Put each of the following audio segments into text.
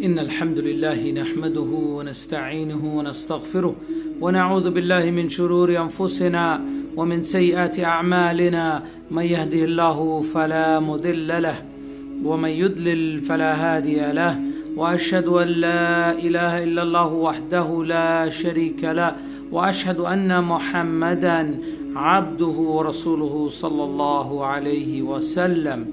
إن الحمد لله نحمده ونستعينه ونستغفره ونعوذ بالله من شرور أنفسنا ومن سيئات أعمالنا من يهده الله فلا مضل له ومن يضلل فلا هادي له وأشهد أن لا إله إلا الله وحده لا شريك له وأشهد أن محمدا عبده ورسوله صلى الله عليه وسلم.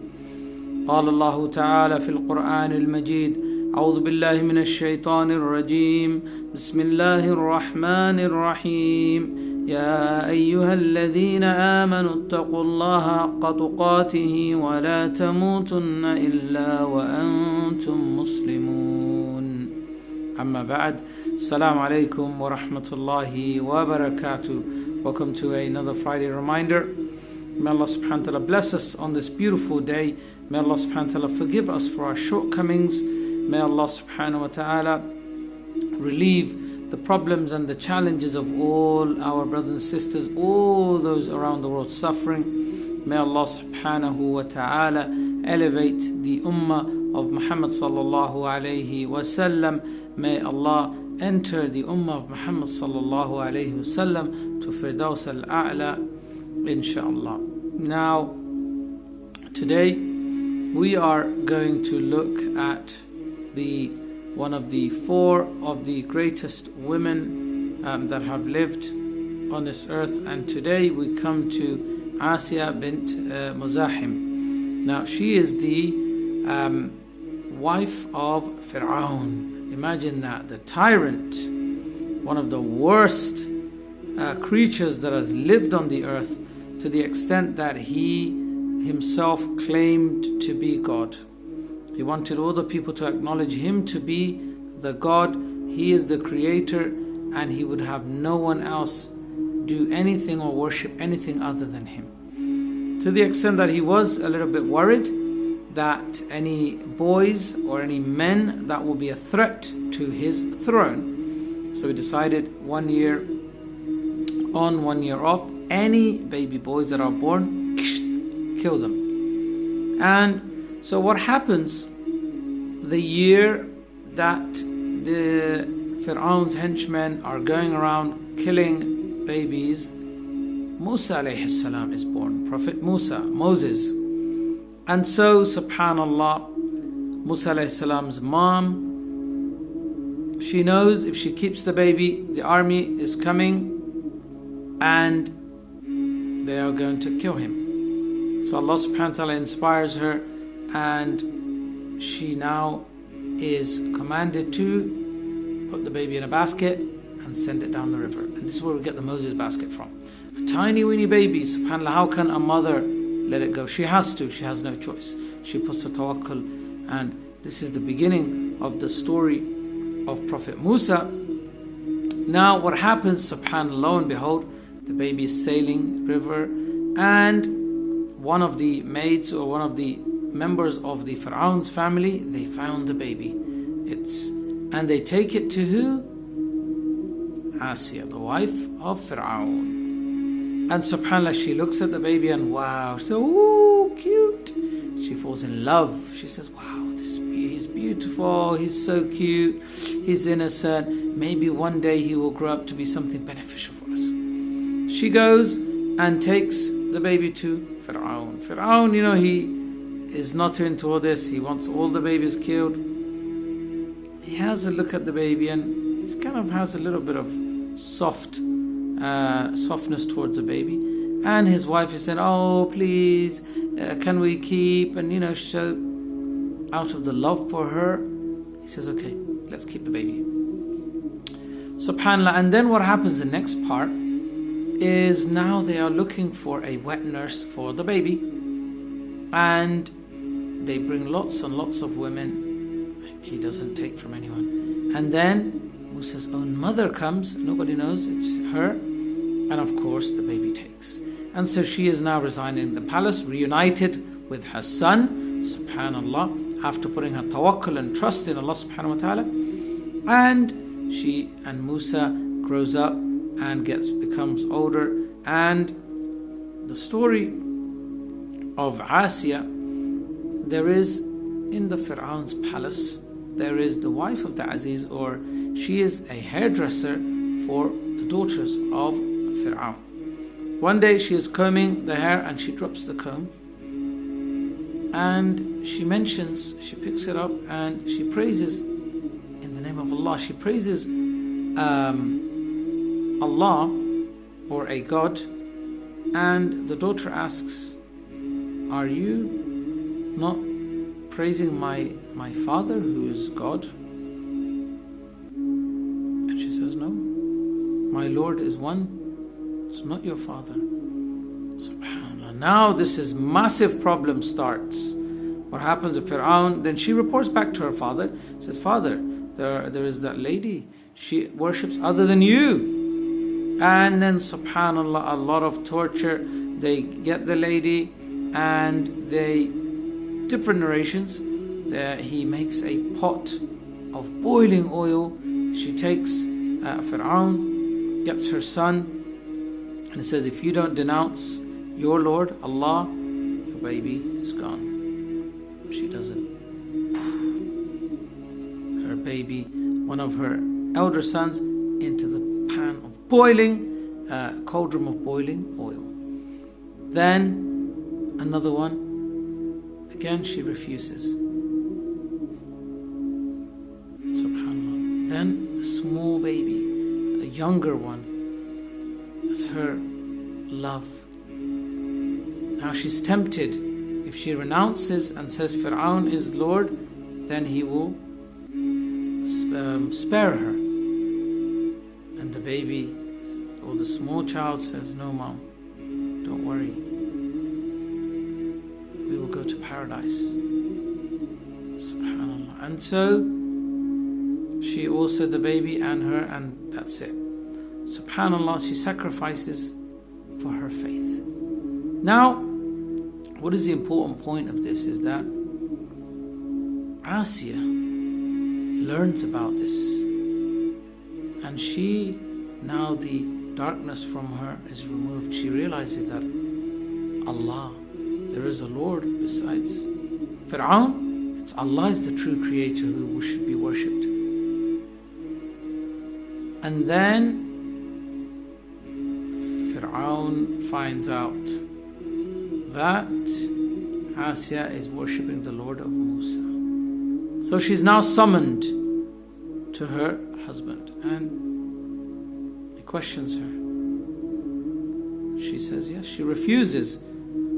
قال الله تعالى في القرآن المجيد: أعوذ بالله من الشيطان الرجيم. بسم الله الرحمن الرحيم. يا أيها الذين آمنوا اتقوا الله حق تقاته ولا تموتن إلا وأنتم مسلمون. أما بعد. Assalamu alaikum wa rahmatullahi wa barakatuh. Welcome to another Friday reminder. May Allah subhanahu wa ta'ala bless us on this beautiful day. May Allah subhanahu wa ta'ala forgive us for our shortcomings. May Allah subhanahu wa ta'ala relieve the problems and the challenges of all our brothers and sisters, all those around the world suffering. May Allah subhanahu wa ta'ala elevate the ummah of Muhammad sallallahu alayhi wasallam. May Allah enter the ummah of Muhammad sallallahu alayhi wasallam to Firdaus al-A'la, inshallah. Now, today we are going to look at one of the four of the greatest women that have lived on this earth, and today we come to Asiya Bint Muzahim. Now, she is the wife of Fir'aun. Imagine that, the tyrant, one of the worst creatures that has lived on the earth, to the extent that he himself claimed to be God. He wanted all the people to acknowledge him to be the God. He is the creator, and he would have no one else do anything or worship anything other than him. To the extent that he was a little bit worried that any boys or any men that will be a threat to his throne. So he decided 1 year on, 1 year off, any baby boys that are born, kill them. And so what happens, the year that the Fir'aun's henchmen are going around killing babies, Musa alayhi salam is born, Prophet Musa, Moses. And so, subhanallah, Musa alayhi salam's mom, she knows if she keeps the baby, the army is coming and they are going to kill him. So Allah subhanahu wa ta'ala inspires her, and she now is commanded to put the baby in a basket and send it down the river. And this is where we get the Moses basket from. A tiny weeny baby, subhanallah, how can a mother let it go? She has to, she has no choice. She puts her tawakkul, and this is the beginning of the story of Prophet Musa. Now what happens, subhanallah, lo and behold, the baby is sailing river, and one of the maids or one of the members of the Fir'aun's family, they found the baby. And they take it to who? Asiya, the wife of Fir'aun. And subhanallah, she looks at the baby and wow, so cute. She falls in love. She says, wow, he's beautiful, he's so cute, he's innocent. Maybe one day he will grow up to be something beneficial for us. She goes and takes the baby to Fir'aun. Fir'aun, he is not into all this. He wants all the babies killed. He has a look at the baby, and he kind of has a little bit of softness towards the baby. And his wife is saying, oh please, can we keep? And so out of the love for her, he says, okay, let's keep the baby. Subhanallah. And then what happens, the next part is now they are looking for a wet nurse for the baby, and they bring lots and lots of women. He doesn't take from anyone. And then Musa's own mother comes. Nobody knows it's her, and of course the baby takes. And so she is now residing in the palace, reunited with her son, subhanallah, after putting her tawakkul and trust in Allah subhanahu wa ta'ala. And she and Musa grows up and becomes older. And the story of Asiya, there is in the Fir'aun's palace there is the wife of the Aziz, or she is a hairdresser for the daughters of Fir'aun. One day she is combing the hair and she drops the comb, and she picks it up and she praises in the name of Allah. She praises Allah, or a God, and the daughter asks, "Are you not praising my father who is God?" And she says, "No, my Lord is one, it's not your father." Subhanallah. Now this is massive problem starts. What happens to Fir'aun? Then she reports back to her father, says, "Father, there is that lady, she worships other than you." And then subhanallah, a lot of torture. They get the lady and different narrations, he makes a pot of boiling oil. She takes Fir'aun, gets her son, and it says, "If you don't denounce your Lord, Allah, your baby is gone." She doesn't. Her baby, one of her elder sons, into the pan of cauldron of boiling oil. Then another one, again she refuses. Subhanallah. Then the small baby, a younger one, that's her love. Now she's tempted. If she renounces and says Fir'aun is Lord, then he will spare her. And the baby, or the small child, says, "No, Mom, don't worry. We will go to paradise." Subhanallah. And so she also, the baby and her, and that's it. Subhanallah, she sacrifices for her faith. Now, what is the important point of this is that Asiya learns about this, and she, now the darkness from her is removed. She realizes that Allah, there is a Lord besides Fir'aun. It's Allah is the true creator who should be worshipped. And then Fir'aun finds out that Asiya is worshipping the Lord of Musa. So she's now summoned to her husband, and he questions her. She says yes. She refuses.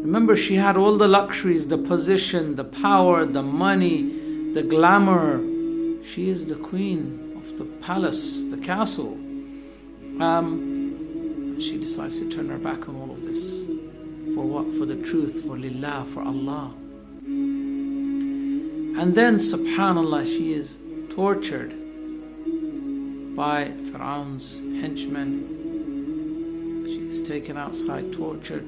Remember, she had all the luxuries, the position, the power, the money, the glamour. She is the queen of the palace, the castle. She decides to turn her back on all of this. For what? For the truth, for Lillah, for Allah. And then, subhanallah, she is tortured by Fir'aun's henchmen. She is taken outside, tortured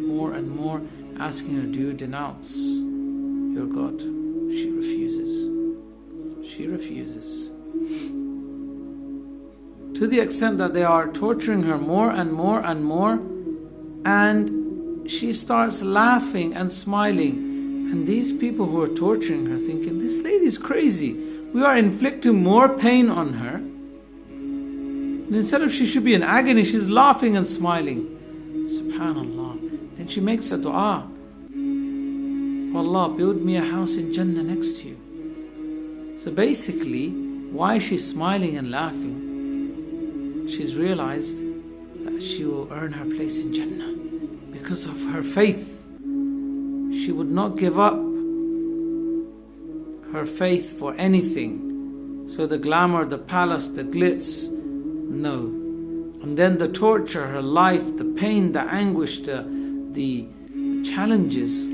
more and more, asking her, "Do you denounce your God?" She refuses. She refuses. To the extent that they are torturing her more and more and more, and she starts laughing and smiling. And these people who are torturing her thinking, "This lady is crazy. We are inflicting more pain on her. And instead of she should be in agony, she's laughing and smiling." Subhanallah. Then she makes a dua. "Allah, build me a house in Jannah next to you." So basically, why is she smiling and laughing? She's realized that she will earn her place in Jannah because of her faith. She would not give up her faith for anything. So the glamour, the palace, the glitz, no. And then the torture, her life, the pain, the anguish, the challenges,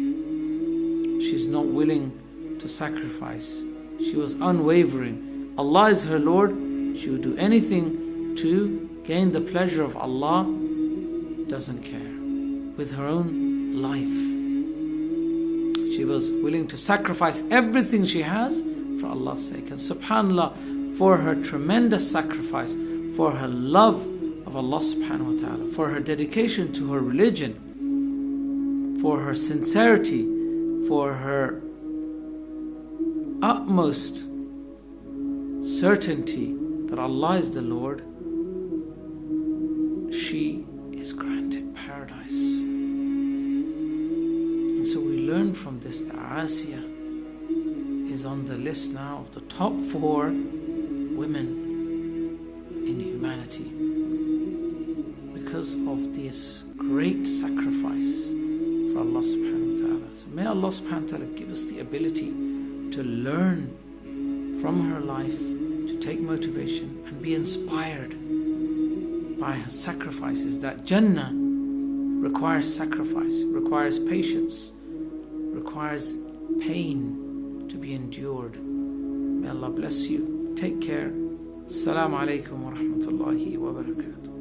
she's not willing to sacrifice. She was unwavering. Allah is her Lord. She would do anything to gain the pleasure of Allah. Doesn't care. With her own life, she was willing to sacrifice everything she has for Allah's sake. And subhanAllah, for her tremendous sacrifice, for her love of Allah subhanahu wa ta'ala, for her dedication to her religion, for her sincerity, for her utmost certainty that Allah is the Lord, she is granted paradise. And so we learn from this that Asiya is on the list now of the top 4 women in humanity because of this great sacrifice for Allah subhanahu wa ta'ala. So may Allah subhanahu wa ta'ala give us the ability to learn from her life, to take motivation and be inspired by her sacrifices. That Jannah requires sacrifice, requires patience, requires pain to be endured. May Allah bless you. Take care. Assalamu alaikum wa rahmatullahi wa barakatuh.